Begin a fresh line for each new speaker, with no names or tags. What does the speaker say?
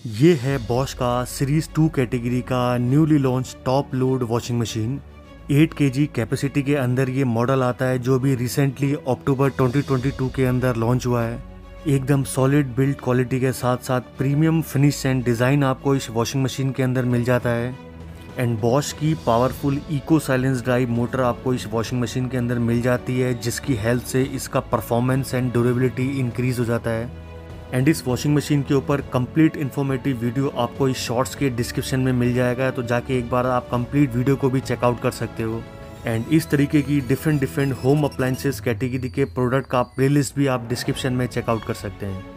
ये है बॉश का सीरीज 2 कैटेगरी का newly launch top load washing machine. 8 kg capacity के अंदर ये मॉडल आता है जो भी रिसेंटली अक्टूबर 2022 के अंदर लॉन्च हुआ है। एकदम सॉलिड बिल्ड क्वालिटी के साथ साथ प्रीमियम फिनिश एंड डिज़ाइन आपको इस वॉशिंग मशीन के अंदर मिल जाता है। एंड बॉश की powerful eco silence drive motor आपको इस वॉशिंग मशीन के अंदर मिल जाती है, जिसकी हेल्प से इसका परफॉर्मेंस एंड ड्यूरेबिलिटी इंक्रीज हो जाता है। एंड इस वॉशिंग मशीन के ऊपर कंप्लीट इन्फॉर्मेटिव वीडियो आपको इस शॉर्ट्स के डिस्क्रिप्शन में मिल जाएगा, तो जाके एक बार आप कंप्लीट वीडियो को भी चेकआउट कर सकते हो। एंड इस तरीके की डिफरेंट होम अप्लायंसेस कैटेगरी के प्रोडक्ट का प्लेलिस्ट भी आप डिस्क्रिप्शन में चेकआउट कर सकते हैं।